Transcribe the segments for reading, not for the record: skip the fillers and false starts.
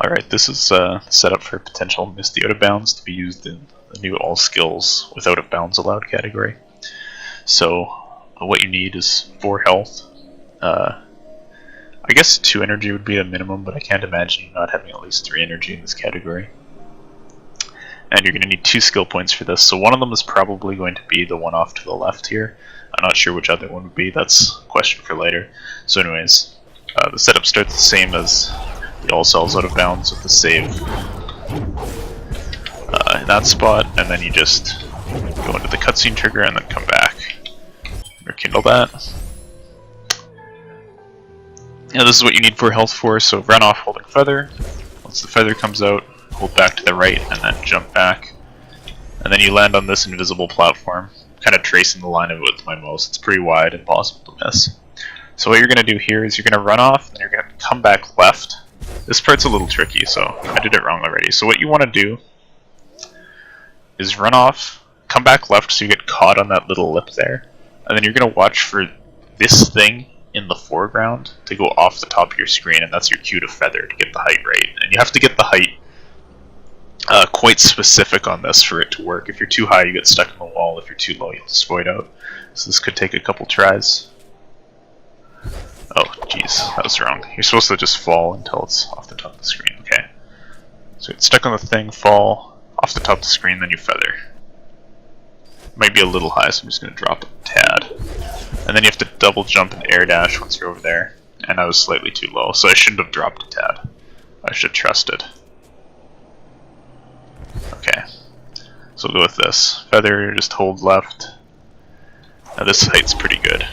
Alright, this is set up for potential misty out of bounds to be used in the new all skills with out of bounds allowed category. So what you need is 4 health. I guess 2 energy would be a minimum, but I can't imagine you not having at least 3 energy in this category. And you're going to need 2 skill points for this, so one of them is probably going to be the one off to the left here. I'm not sure which other one would be, that's a question for later. So anyways, the setup starts the same as the all cells out of bounds with the save in that spot, and then you just go into the cutscene trigger and then come back. Rekindle that. Now this is what you need 4 health for, so run off holding feather. Once the feather comes out, hold back to the right and then jump back. And then you land on this invisible platform, kind of tracing the line of it with my mouse. It's pretty wide and possible to miss. So what you're going to do here is you're going to run off and you're going to come back left. This part's a little tricky, so I did it wrong already. So what you want to do is run off, come back left so you get caught on that little lip there, and then you're going to watch for this thing in the foreground to go off the top of your screen, and that's your cue to feather to get the height right. And you have to get the height quite specific on this for it to work. If you're too high, you get stuck in the wall. If you're too low, you'll just void out. So this could take a couple tries. Oh, jeez, that was wrong. You're supposed to just fall until it's off the top of the screen. Okay. So get stuck on the thing, fall, off the top of the screen, then you feather. Might be a little high, so I'm just going to drop it a tad. And then you have to double jump and air dash once you're over there. And I was slightly too low, so I shouldn't have dropped a tad. I should have trusted. Okay. So we'll go with this. Feather, just hold left. Now this height's pretty good.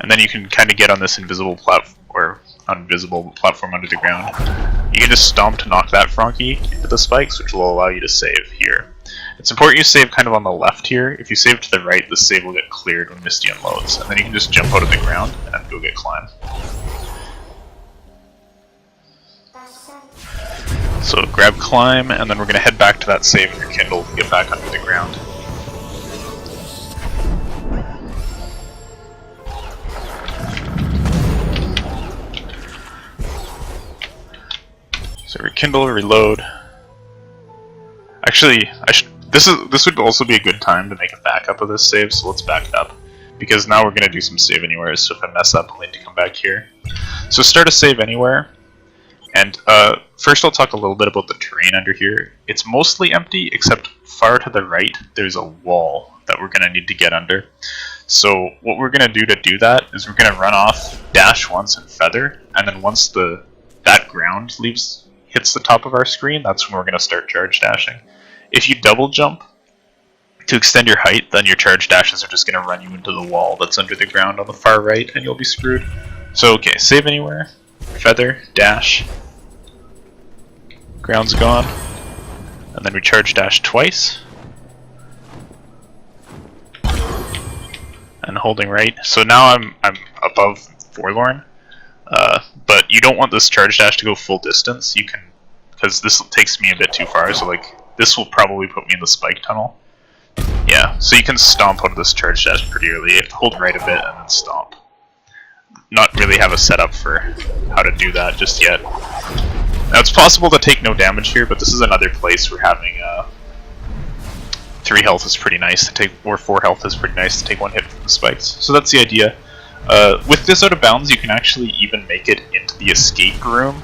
And then you can kind of get on this invisible platform, or invisible platform under the ground. You can just stomp to knock that Frankie into the spikes, which will allow you to save here. It's important you save kind of on the left here. If you save to the right, the save will get cleared when Misty unloads. And then you can just jump out of the ground and go get climb. So grab climb, and then we're going to head back to that save and rekindle to get back under the ground. So rekindle, reload. Actually, this would also be a good time to make a backup of this save, so let's back it up. Because now we're going to do some save anywhere, so if I mess up, I'll need to come back here. So start a save anywhere, and first I'll talk a little bit about the terrain under here. It's mostly empty, except far to the right, there's a wall that we're going to need to get under. So what we're going to do that is we're going to run off, dash once, and feather, and then once that ground hits the top of our screen, that's when we're going to start charge dashing. If you double jump to extend your height, then your charge dashes are just going to run you into the wall that's under the ground on the far right, and you'll be screwed. So okay, save anywhere, feather, dash, ground's gone, and then we charge dash twice, and holding right. So now I'm above forlorn. But you don't want this charge dash to go full distance. You can, because this takes me a bit too far, so like this will probably put me in the spike tunnel. Yeah, so you can stomp out of this charge dash pretty early. You have to hold right a bit and then stomp. Not really have a setup for how to do that just yet. Now it's possible to take no damage here, but this is another place where having 3 health is pretty nice to take, or 4 health is pretty nice to take 1 hit from the spikes. So that's the idea. With this out of bounds, you can actually even make it into the escape room,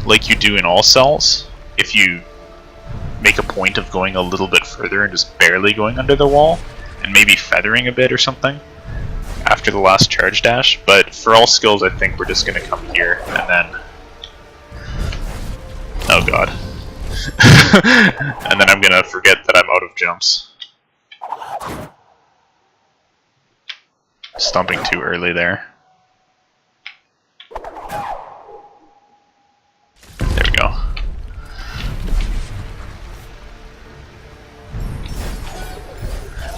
like you do in all cells. If you make a point of going a little bit further and just barely going under the wall, and maybe feathering a bit or something after the last charge dash. But for all skills, I think we're just going to come here and then... Oh god. And then I'm going to forget that I'm out of jumps. Stomping too early there. There we go.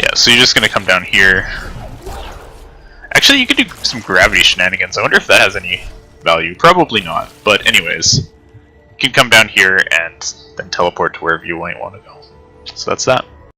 Yeah, so you're just gonna come down here. Actually, you could do some gravity shenanigans. I wonder if that has any value. Probably not, but anyways. You can come down here and then teleport to wherever you might want to go. So that's that.